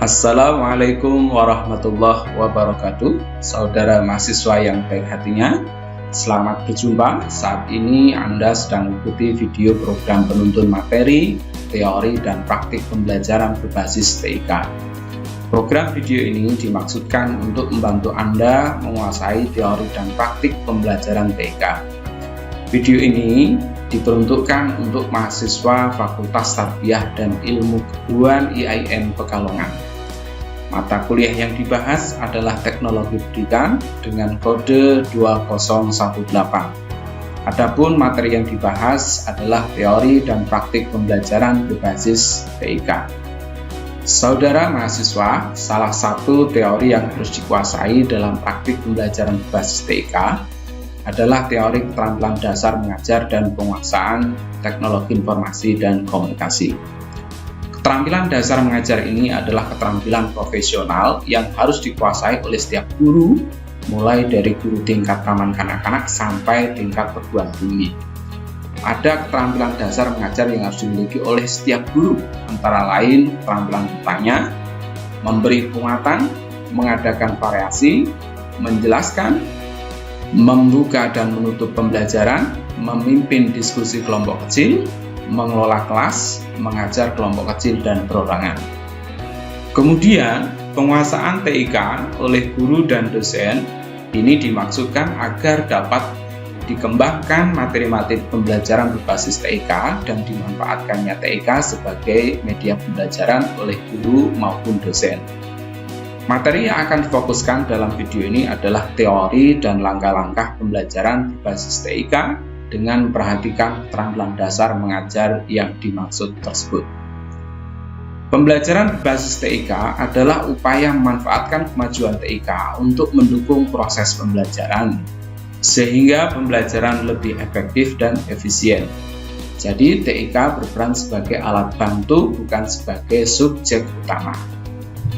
Assalamualaikum warahmatullahi wabarakatuh. Saudara mahasiswa yang baik hatinya, selamat berjumpa. Saat ini Anda sedang mengikuti video program penuntun materi, teori, dan praktik pembelajaran berbasis TIK. Program video ini dimaksudkan untuk membantu Anda menguasai teori dan praktik pembelajaran TIK. Video ini diperuntukkan untuk mahasiswa Fakultas Tarbiyah dan Ilmu Keguruan IAIN Pekalongan. Mata kuliah yang dibahas adalah Teknologi Pendidikan dengan kode 2018. Adapun materi yang dibahas adalah teori dan praktik pembelajaran berbasis TIK. Saudara mahasiswa, salah satu teori yang harus dikuasai dalam praktik pembelajaran berbasis TIK adalah teori keterampilan dasar mengajar dan penguasaan teknologi informasi dan komunikasi. Keterampilan dasar mengajar ini adalah keterampilan profesional yang harus dikuasai oleh setiap guru, mulai dari guru tingkat taman kanak-kanak sampai tingkat perguruan tinggi. Ada keterampilan dasar mengajar yang harus dimiliki oleh setiap guru, antara lain keterampilan bertanya, memberi penguatan, mengadakan variasi, menjelaskan, membuka dan menutup pembelajaran, memimpin diskusi kelompok kecil, mengelola kelas, mengajar kelompok kecil dan perorangan. Kemudian, penguasaan TIK oleh guru dan dosen ini dimaksudkan agar dapat dikembangkan materi-materi pembelajaran berbasis TIK dan dimanfaatkannya TIK sebagai media pembelajaran oleh guru maupun dosen. Materi yang akan difokuskan dalam video ini adalah teori dan langkah-langkah pembelajaran berbasis TIK dengan memperhatikan keterampilan dasar mengajar yang dimaksud tersebut. Pembelajaran berbasis TIK adalah upaya memanfaatkan kemajuan TIK untuk mendukung proses pembelajaran, sehingga pembelajaran lebih efektif dan efisien. Jadi TIK berperan sebagai alat bantu, bukan sebagai subjek utama.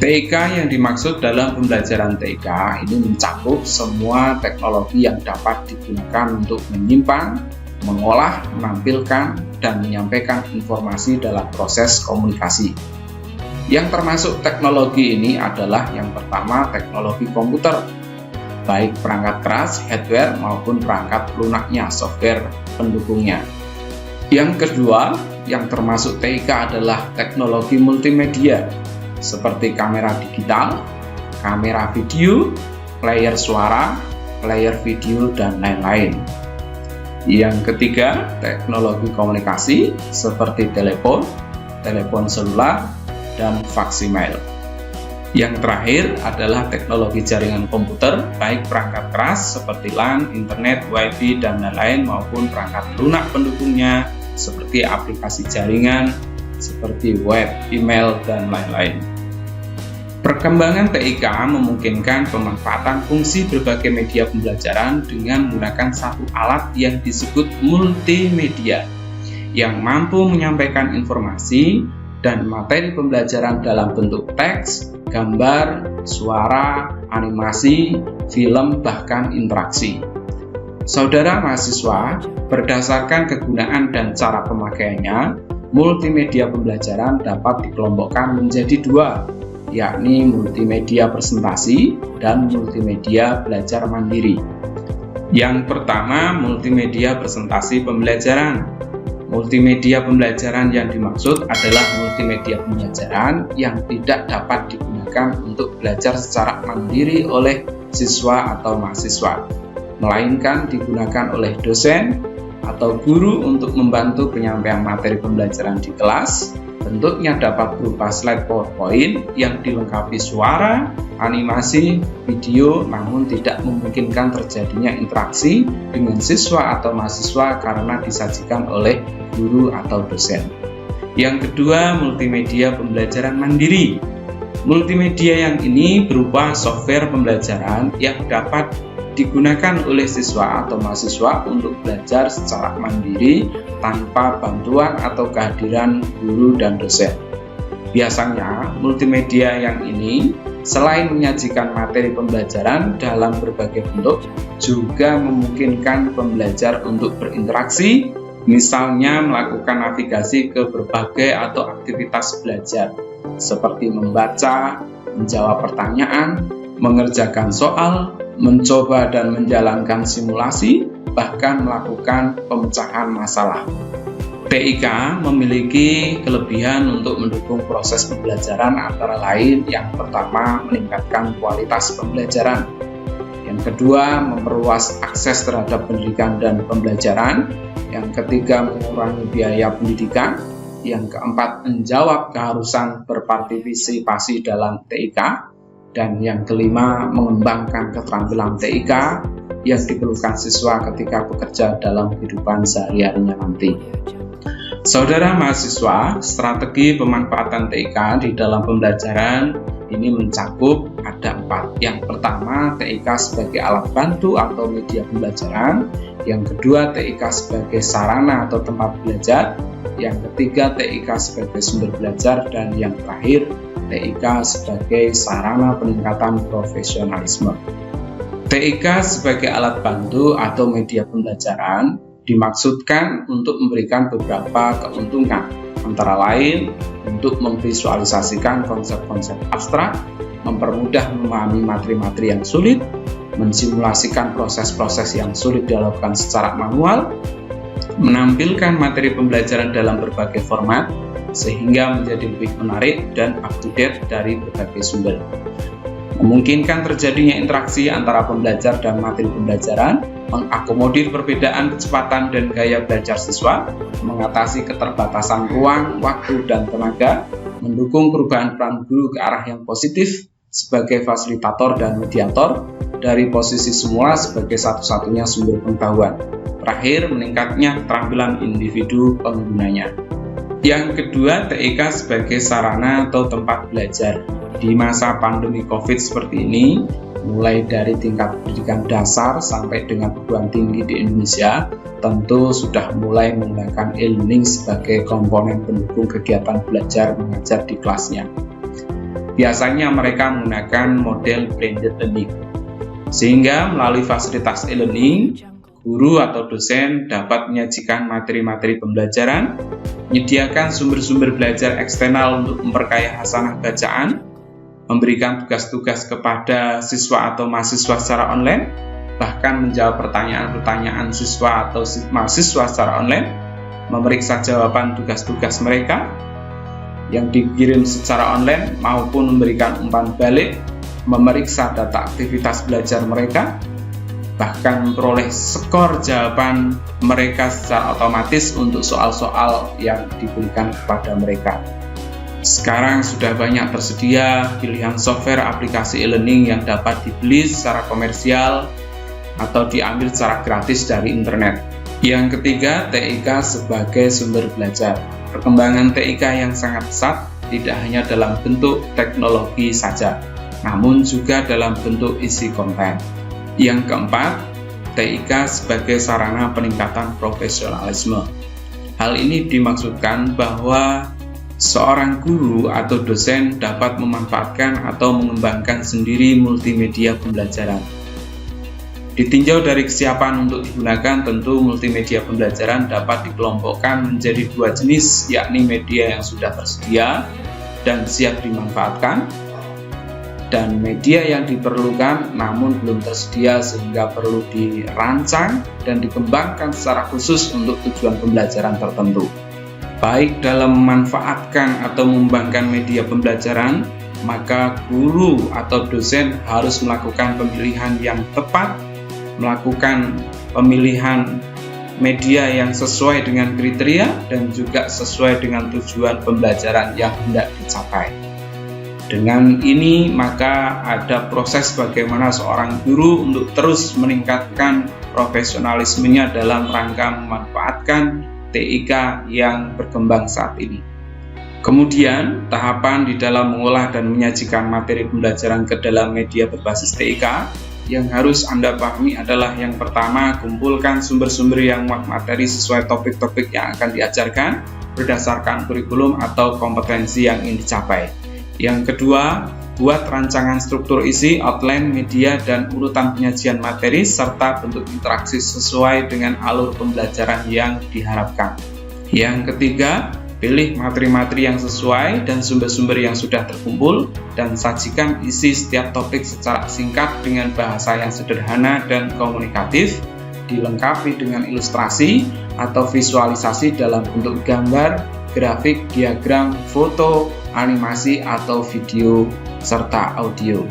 TIK yang dimaksud dalam pembelajaran TIK ini mencakup semua teknologi yang dapat digunakan untuk menyimpan, mengolah, menampilkan, dan menyampaikan informasi dalam proses komunikasi. Yang termasuk teknologi ini adalah yang pertama teknologi komputer, baik perangkat keras, hardware, maupun perangkat lunaknya, software pendukungnya. Yang kedua, yang termasuk TIK adalah teknologi multimedia, seperti kamera digital, kamera video, player suara, player video, dan lain-lain. Yang ketiga, teknologi komunikasi seperti telepon, telepon selular, dan fax email. Yang terakhir adalah teknologi jaringan komputer, baik perangkat keras seperti LAN, internet, wifi, dan lain-lain, maupun perangkat lunak pendukungnya seperti aplikasi jaringan, seperti web, email, dan lain-lain. Perkembangan TIK memungkinkan pemanfaatan fungsi berbagai media pembelajaran dengan menggunakan satu alat yang disebut multimedia, yang mampu menyampaikan informasi dan materi pembelajaran dalam bentuk teks, gambar, suara, animasi, film, bahkan interaksi. Saudara mahasiswa, berdasarkan kegunaan dan cara pemakaiannya, multimedia pembelajaran dapat dikelompokkan menjadi dua, yakni multimedia presentasi dan multimedia belajar mandiri. Yang pertama, multimedia presentasi pembelajaran. Multimedia pembelajaran yang dimaksud adalah multimedia pembelajaran yang tidak dapat digunakan untuk belajar secara mandiri oleh siswa atau mahasiswa, melainkan digunakan oleh dosen atau guru untuk membantu penyampaian materi pembelajaran di kelas. Bentuknya dapat berupa slide PowerPoint yang dilengkapi suara, animasi, video, namun tidak memungkinkan terjadinya interaksi dengan siswa atau mahasiswa karena disajikan oleh guru atau dosen. Yang kedua, multimedia pembelajaran mandiri. Multimedia yang ini berupa software pembelajaran yang dapat digunakan oleh siswa atau mahasiswa untuk belajar secara mandiri tanpa bantuan atau kehadiran guru dan dosen. Biasanya, multimedia yang ini selain menyajikan materi pembelajaran dalam berbagai bentuk, juga memungkinkan pembelajar untuk berinteraksi, misalnya melakukan navigasi ke berbagai atau aktivitas belajar, seperti membaca, menjawab pertanyaan, mengerjakan soal, mencoba dan menjalankan simulasi, bahkan melakukan pemecahan masalah. TIK memiliki kelebihan untuk mendukung proses pembelajaran antara lain yang pertama meningkatkan kualitas pembelajaran, yang kedua memperluas akses terhadap pendidikan dan pembelajaran, yang ketiga mengurangi biaya pendidikan, yang keempat menjawab keharusan berpartisipasi dalam TIK, dan yang kelima mengembangkan keterampilan TIK yang diperlukan siswa ketika bekerja dalam kehidupan sehari-harinya nanti. Saudara mahasiswa, strategi pemanfaatan TIK di dalam pembelajaran ini mencakup ada 4. Yang pertama, TIK sebagai alat bantu atau media pembelajaran. Yang kedua, TIK sebagai sarana atau tempat belajar. Yang ketiga, TIK sebagai sumber belajar. Dan yang terakhir, TIK sebagai sarana peningkatan profesionalisme. TIK sebagai alat bantu atau media pembelajaran dimaksudkan untuk memberikan beberapa keuntungan, antara lain untuk memvisualisasikan konsep-konsep abstrak, mempermudah memahami materi-materi yang sulit, mensimulasikan proses-proses yang sulit dilakukan secara manual, menampilkan materi pembelajaran dalam berbagai format, sehingga menjadi lebih menarik dan up-to-date dari berbagai sumber. Memungkinkan terjadinya interaksi antara pembelajar dan materi pembelajaran, mengakomodir perbedaan kecepatan dan gaya belajar siswa, mengatasi keterbatasan ruang, waktu, dan tenaga, mendukung perubahan peran guru ke arah yang positif sebagai fasilitator dan mediator dari posisi semula sebagai satu-satunya sumber pengetahuan. Terakhir, meningkatnya keterampilan individu penggunanya. Yang kedua, TIK sebagai sarana atau tempat belajar. Di masa pandemi COVID seperti ini, mulai dari tingkat pendidikan dasar sampai dengan perguruan tinggi di Indonesia, tentu sudah mulai menggunakan e-learning sebagai komponen pendukung kegiatan belajar mengajar di kelasnya. Biasanya mereka menggunakan model blended learning, sehingga melalui fasilitas e-learning, guru atau dosen dapat menyajikan materi-materi pembelajaran, menyediakan sumber-sumber belajar eksternal untuk memperkaya hasanah bacaan, memberikan tugas-tugas kepada siswa atau mahasiswa secara online, bahkan menjawab pertanyaan-pertanyaan siswa atau mahasiswa secara online, memeriksa jawaban tugas-tugas mereka yang dikirim secara online maupun memberikan umpan balik, memeriksa data aktivitas belajar mereka, bahkan memperoleh skor jawaban mereka secara otomatis untuk soal-soal yang diberikan kepada mereka. Sekarang sudah banyak tersedia pilihan software aplikasi e-learning yang dapat dibeli secara komersial atau diambil secara gratis dari internet. Yang ketiga, TIK sebagai sumber belajar. Perkembangan TIK yang sangat pesat tidak hanya dalam bentuk teknologi saja, namun juga dalam bentuk isi konten. Yang keempat, TIK sebagai sarana peningkatan profesionalisme. Hal ini dimaksudkan bahwa seorang guru atau dosen dapat memanfaatkan atau mengembangkan sendiri multimedia pembelajaran. Ditinjau dari kesiapan untuk digunakan, tentu multimedia pembelajaran dapat dikelompokkan menjadi 2 jenis, yakni media yang sudah tersedia dan siap dimanfaatkan, dan media yang diperlukan namun belum tersedia sehingga perlu dirancang dan dikembangkan secara khusus untuk tujuan pembelajaran tertentu. Baik dalam memanfaatkan atau mengembangkan media pembelajaran, maka guru atau dosen harus melakukan pemilihan yang tepat, melakukan pemilihan media yang sesuai dengan kriteria dan juga sesuai dengan tujuan pembelajaran yang hendak dicapai. Dengan ini, maka ada proses bagaimana seorang guru untuk terus meningkatkan profesionalismenya dalam rangka memanfaatkan TIK yang berkembang saat ini. Kemudian, tahapan di dalam mengolah dan menyajikan materi pembelajaran ke dalam media berbasis TIK yang harus Anda pahami adalah yang pertama, kumpulkan sumber-sumber yang muat materi sesuai topik-topik yang akan diajarkan berdasarkan kurikulum atau kompetensi yang ingin dicapai. Yang kedua, buat rancangan struktur isi, outline, media, dan urutan penyajian materi, serta bentuk interaksi sesuai dengan alur pembelajaran yang diharapkan. Yang ketiga, Pilih materi-materi yang sesuai dan sumber-sumber yang sudah terkumpul, dan sajikan isi setiap topik secara singkat dengan bahasa yang sederhana dan komunikatif, dilengkapi dengan ilustrasi atau visualisasi dalam bentuk gambar, grafik, diagram, foto, animasi, atau video, serta audio.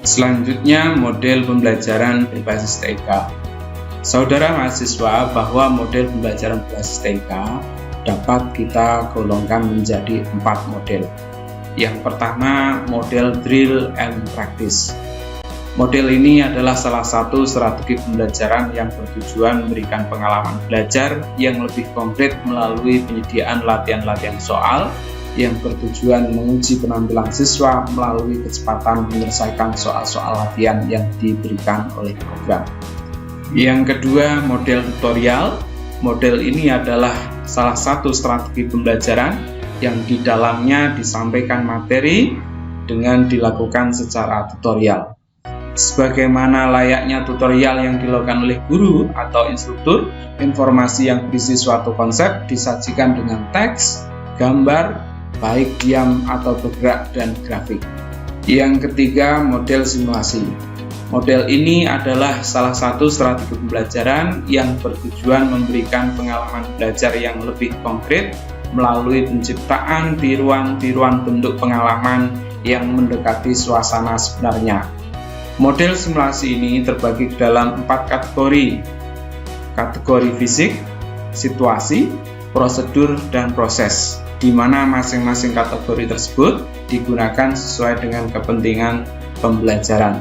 Selanjutnya, model pembelajaran berbasis TIK. Saudara mahasiswa, bahwa model pembelajaran berbasis TIK dapat kita golongkan menjadi 4 model. Yang pertama, model drill and practice. Model ini adalah salah satu strategi pembelajaran yang bertujuan memberikan pengalaman belajar yang lebih konkret melalui penyediaan latihan-latihan soal yang bertujuan menguji penampilan siswa melalui kecepatan menyelesaikan soal-soal latihan yang diberikan oleh program. Yang kedua, model tutorial. Model ini adalah salah satu strategi pembelajaran yang di dalamnya disampaikan materi dengan dilakukan secara tutorial. Sebagaimana layaknya tutorial yang dilakukan oleh guru atau instruktur, informasi yang berisi suatu konsep disajikan dengan teks, gambar, baik diam atau bergerak, dan grafik. Yang ketiga, model simulasi. Model ini adalah salah satu strategi pembelajaran yang bertujuan memberikan pengalaman belajar yang lebih konkret melalui penciptaan tiruan-tiruan bentuk pengalaman yang mendekati suasana sebenarnya. Model simulasi ini terbagi dalam 4 kategori. Kategori fisik, situasi, prosedur, dan proses, di mana masing-masing kategori tersebut digunakan sesuai dengan kepentingan pembelajaran.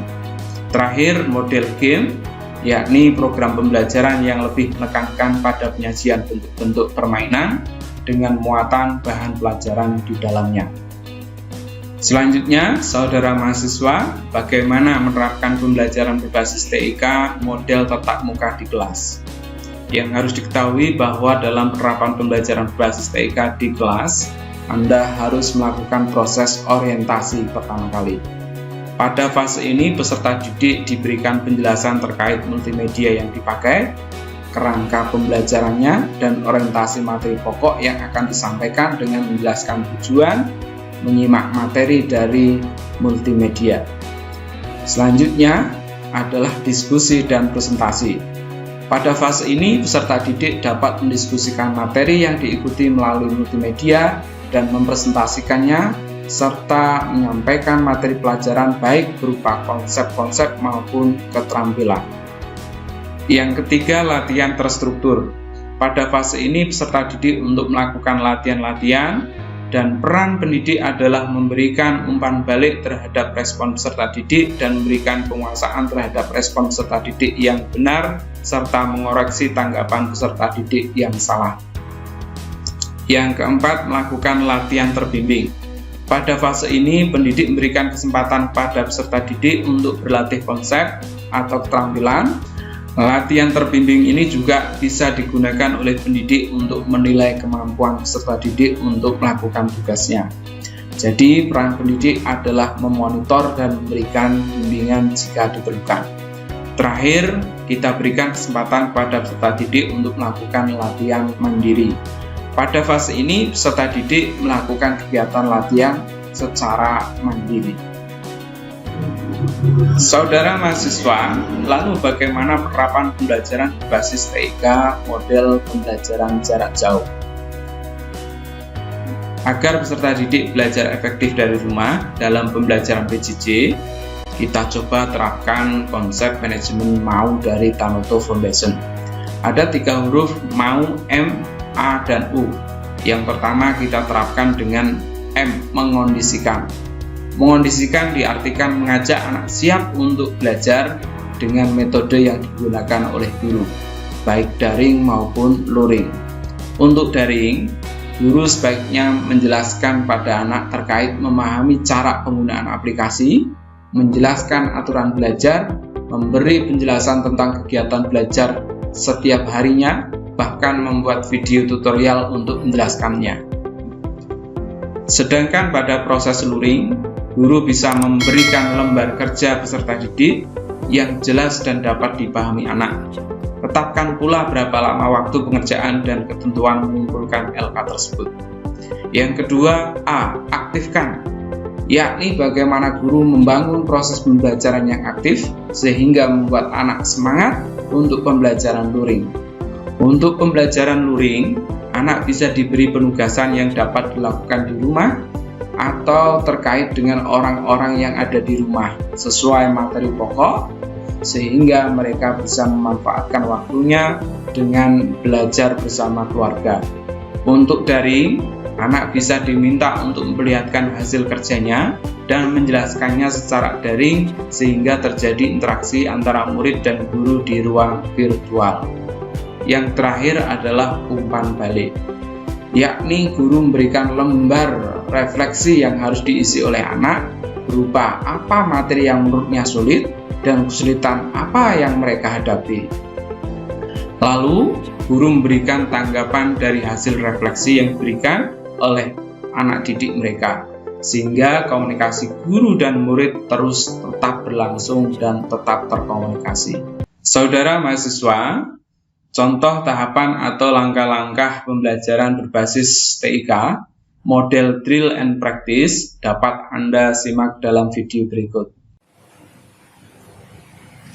Terakhir, model game, yakni program pembelajaran yang lebih menekankan pada penyajian bentuk-bentuk permainan dengan muatan bahan pelajaran di dalamnya. Selanjutnya, saudara mahasiswa, bagaimana menerapkan pembelajaran berbasis TIK model tatap muka di kelas? Yang harus diketahui bahwa dalam penerapan pembelajaran berbasis TIK di kelas, Anda harus melakukan proses orientasi pertama kali. Pada fase ini, peserta didik diberikan penjelasan terkait multimedia yang dipakai, kerangka pembelajarannya, dan orientasi materi pokok yang akan disampaikan dengan menjelaskan tujuan menyimak materi dari multimedia. Selanjutnya adalah diskusi dan presentasi. Pada fase ini, peserta didik dapat mendiskusikan materi yang diikuti melalui multimedia dan mempresentasikannya, serta menyampaikan materi pelajaran baik berupa konsep-konsep maupun keterampilan. Yang ketiga, latihan terstruktur. Pada fase ini, peserta didik untuk melakukan latihan-latihan, dan peran pendidik adalah memberikan umpan balik terhadap respon peserta didik dan memberikan penguasaan terhadap respon peserta didik yang benar, serta mengoreksi tanggapan peserta didik yang salah. Yang keempat, melakukan latihan terbimbing. Pada fase ini, pendidik memberikan kesempatan pada peserta didik untuk berlatih konsep atau keterampilan. Latihan terbimbing ini juga bisa digunakan oleh pendidik untuk menilai kemampuan peserta didik untuk melakukan tugasnya. Jadi, peran pendidik adalah memonitor dan memberikan bimbingan jika diperlukan. Terakhir, kita berikan kesempatan kepada peserta didik untuk melakukan latihan mandiri. Pada fase ini, peserta didik melakukan kegiatan latihan secara mandiri. Saudara mahasiswa, lalu bagaimana penerapan pembelajaran berbasis TIK model pembelajaran jarak jauh? Agar peserta didik belajar efektif dari rumah dalam pembelajaran PJJ, kita coba terapkan konsep manajemen MAU dari Tanoto Foundation. Ada 3 huruf MAU, M, A, dan U. Yang pertama kita terapkan dengan M, mengondisikan. Mengondisikan diartikan mengajak anak siap untuk belajar dengan metode yang digunakan oleh guru, baik daring maupun luring. Untuk daring, guru sebaiknya menjelaskan pada anak terkait memahami cara penggunaan aplikasi, menjelaskan aturan belajar, memberi penjelasan tentang kegiatan belajar setiap harinya, bahkan membuat video tutorial untuk menjelaskannya. Sedangkan pada proses luring, guru bisa memberikan lembar kerja peserta didik yang jelas dan dapat dipahami anak. Tetapkan pula berapa lama waktu pengerjaan dan ketentuan mengumpulkan LK tersebut. Yang kedua, A. Aktifkan, yakni bagaimana guru membangun proses pembelajaran yang aktif sehingga membuat anak semangat untuk pembelajaran luring. Untuk pembelajaran luring, anak bisa diberi penugasan yang dapat dilakukan di rumah atau terkait dengan orang-orang yang ada di rumah sesuai materi pokok, sehingga mereka bisa memanfaatkan waktunya dengan belajar bersama keluarga. Untuk daring, anak bisa diminta untuk memperlihatkan hasil kerjanya dan menjelaskannya secara daring sehingga terjadi interaksi antara murid dan guru di ruang virtual. Yang terakhir adalah umpan balik, yakni guru memberikan lembar refleksi yang harus diisi oleh anak berupa apa materi yang menurutnya sulit dan kesulitan apa yang mereka hadapi. Lalu, guru memberikan tanggapan dari hasil refleksi yang diberikan oleh anak didik mereka, sehingga komunikasi guru dan murid terus tetap berlangsung dan tetap terkomunikasi. Saudara mahasiswa, contoh tahapan atau langkah-langkah pembelajaran berbasis TIK, model drill and practice dapat Anda simak dalam video berikut.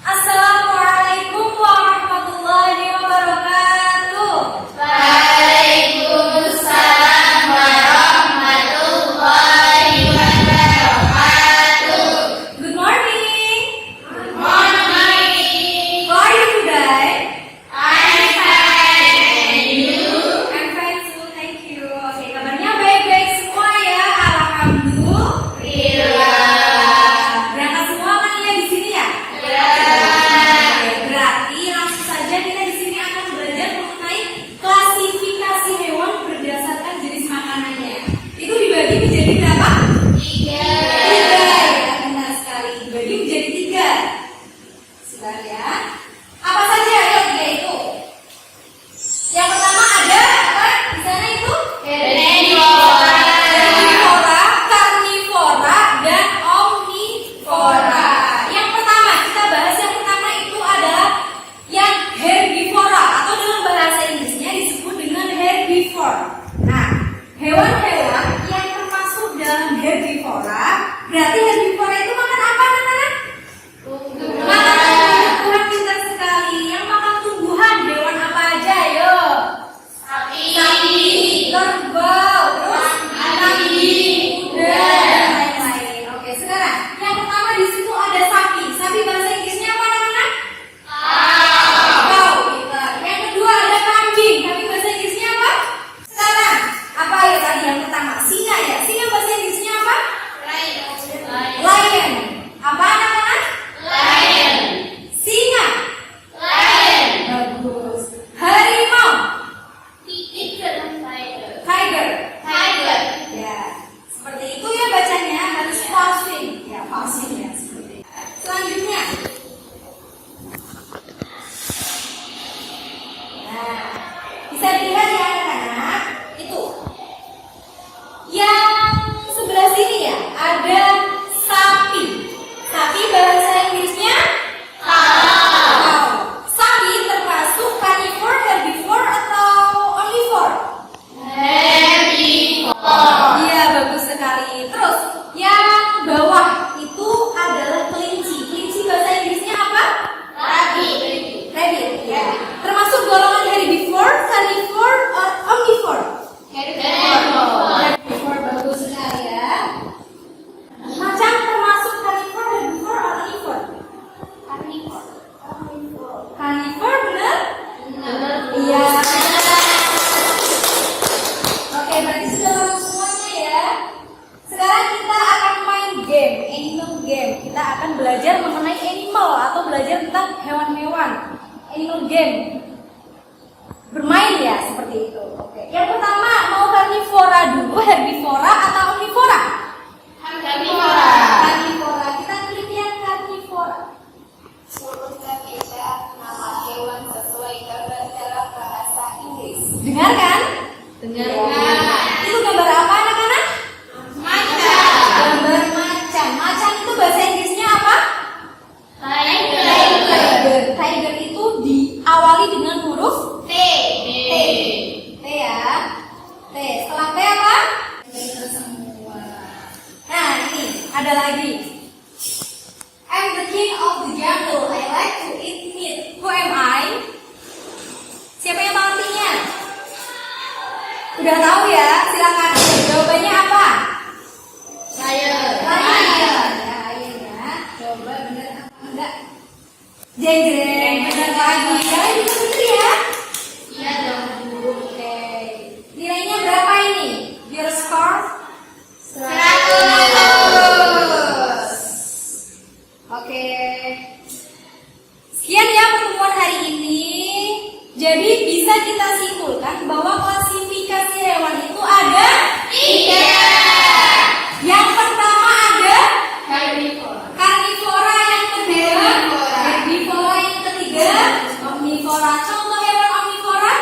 Assalamualaikum warahmatullahi wabarakatuh. Waalaikumsalam warahmatullahi wabarakatuh. Good morning. Good morning. How are you today? I'm fine. And you? I'm fine too, thank you. Oke, kabarnya baik-baik semua ya, alhamdulillah. Berangkat semua kan ya di sini ya? Ya. Berarti langsung saja kita di sini akan belajar mengenai klasifikasi hewan berdasarkan jenis makanannya. Itu dibagi menjadi berapa? 3. Ya, benar sekali. Dibagi menjadi 3. Sebentar ya. Apa saja ya 3 itu? Yang pertama ada apa di sana itu? Herbivora. Herbivora, karnivora, dan omnivora. Yang pertama, kita bahas yang pertama itu adalah yang herbivora atau dalam bahasa Inggrisnya disebut dengan herbivore. Nah, hewan-hewan yang termasuk dalam herbivora, berarti herbivora itu makan apa anak-anak? Makan tumbuhan, pintar sekali. Yang makan tumbuhan, hewan apa aja? Yo. Sapi, kerbau, terus kambing, kuda, dan lain-lain. Oke, sekarang yang pertama di situ ada sapi. Sapi bahasa Inggrisnya apa anak-anak? Cow. Pintar. Yang kedua ada kambing. Kambing bahasa Inggrisnya apa? Sekarang apa ya tadi yang pertama? Singa ya. Singa bahasa Inggrisnya apa? Lion. Apa anak-anak? Singa. Bagus. Harimau. Tiger. Ya, seperti itu ya bacanya, harus falsing. Ya, falsing ya seperti itu. Selanjutnya. Nah, bisa dilihat ya anak-anak, itu. Yang sebelah sini ya, ada sapi. Sapi bahasa Inggrisnya cow. Sapi termasuk carnivore, herbivore atau omnivore? Iya, bagus sekali. Terus yang bawah itu adalah kelinci. Kelinci bahasa Inggrisnya apa? Rabbit. Ya. Termasuk golongan herbivore, carnivore, or omnivore? Herbivore, bagus sekali ya. Macan termasuk carnivore, herbivore, or omnivore? Carnivore, benar? Iya. Oke, berarti sudah tahu semuanya ya. Sekarang kita akan main game, animal game. Kita akan belajar mengenai animal atau belajar tentang hewan-hewan. Animal game. Bermain ya, seperti itu. Oke. Yang pertama, mau karnivora dulu, herbivora atau omnivora? Karnivora. Kita klik yang karnivora. Dengar kan? Itu gambar apa anak-anak? Gambar macan. Macan itu bahasa Inggrisnya apa? Tiger itu diawali dengan huruf T ya. T. Setelah T apa? Ada lagi. I'm the king of the jungle. I like to eat meat. Who am I? Siapa yang tahu artinya? Udah tahu ya? Silakan. Jawabannya apa? Lion. Lion. Ya. Coba bener apa enggak? Jeng-jeng. Bener lagi. Kalian bisa bener ya? Iya dong. Oke. Nilainya berapa ini? Your score? 100. Oke. Sekian ya pertemuan hari ini. Jadi bisa kita simpulkan bahwa klasifikasi hewan itu ada 3. yang pertama ada Herbivora. karnivora, yang kedua Herbivora. herbivora, yang ketiga omnivora. Contoh hewan omnivora?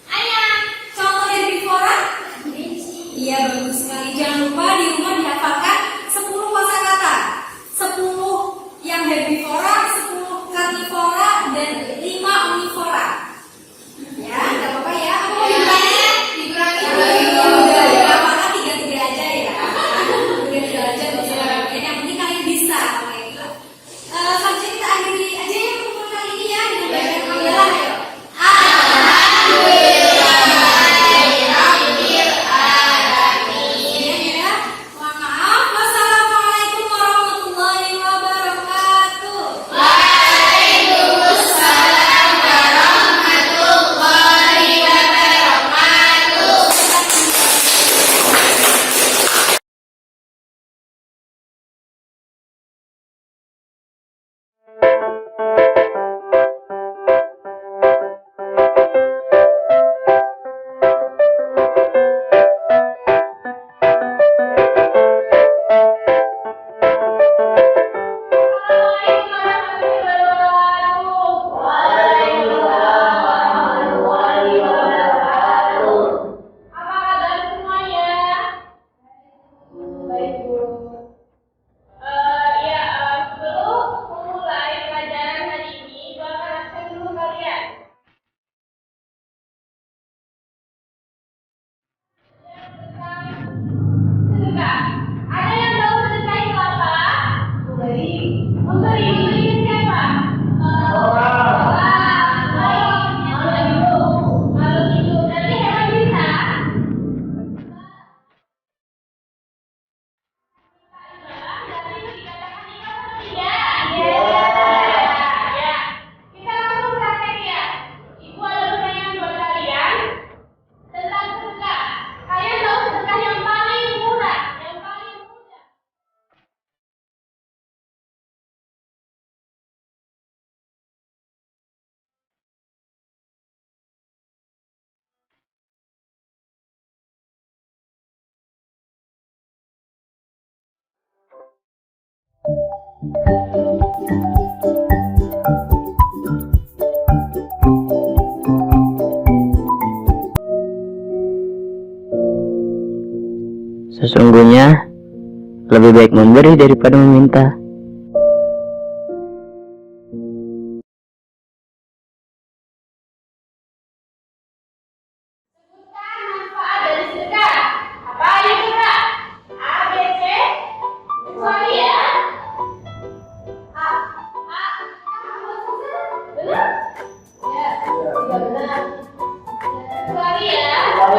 Ayam. Contoh herbivora? Kelinci. Iya, bagus sekali. Jangan lupa di rumah dihafalkan 10 kosakata. 10 yang herbivora, 10 karnivora, dan 5 omnivora. Ya, nggak apa-apa ya. Apa mau dikurangi? Dikurangi. Ya udah, dihafalkan 3-3 aja ya. 3-3 aja bisa. Yang penting kalian bisa. Oke. Selanjutnya kita akhiri aja ya pertemuan kali ini ya dengan bacaan hamdalah. Ayo. Ya. Mohon maaf. Wassalamualaikum warahmatullahi wabarakatuh. Waalaikumsalam warahmatullahi wabarakatuh. Apa kabar semuanya? Baik, Bu. Sebelum memulai pelajaran hari ini, gua akan absen dulu kalian. Sedekah. Ada yang tahu sedekah itu apa? Memberi. Memberi ke siapa? Orang. Makhluk hidup. Berarti hewan bisa? Iya. Kita langsung praktek ya. Ibu ada pertanyaan buat kalian tentang sedekah. Kalian tahu sedekah yang paling murah, yang paling mudah? Sesungguhnya lebih baik memberi daripada meminta. Sebutkan manfaat dari sedekah. Apa aja coba? A, B, C. Kecuali ya. A. Benar? Ya, tidak benar. Kecuali ya. Oh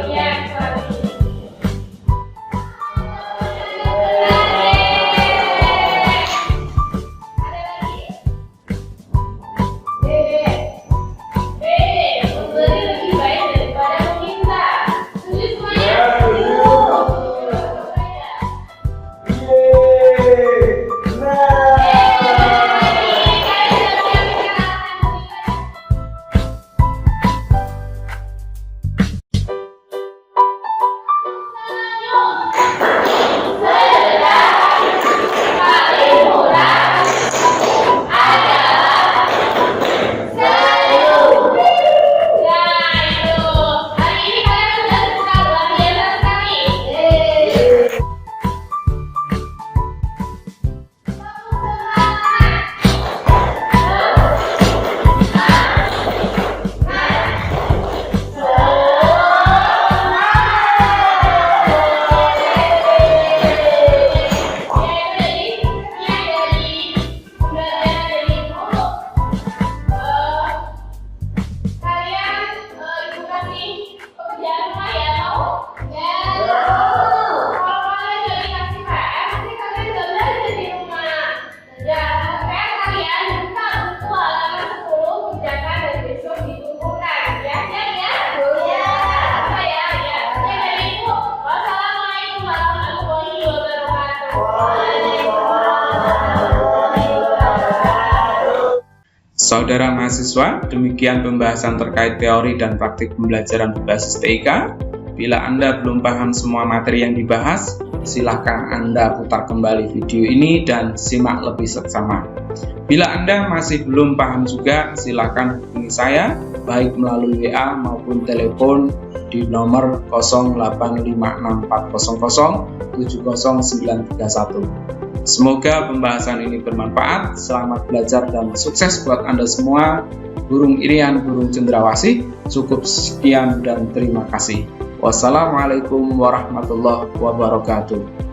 iya, kecuali. Saudara mahasiswa, demikian pembahasan terkait teori dan praktik pembelajaran berbasis TIK. Bila Anda belum paham semua materi yang dibahas, silakan Anda putar kembali video ini dan simak lebih seksama. Bila Anda masih belum paham juga, silakan hubungi saya baik melalui WA maupun telepon di nomor 085640070931. Semoga pembahasan ini bermanfaat. Selamat belajar dan sukses buat Anda semua. Burung Irian, burung cendrawasih. Cukup sekian dan terima kasih. Wassalamualaikum warahmatullahi wabarakatuh.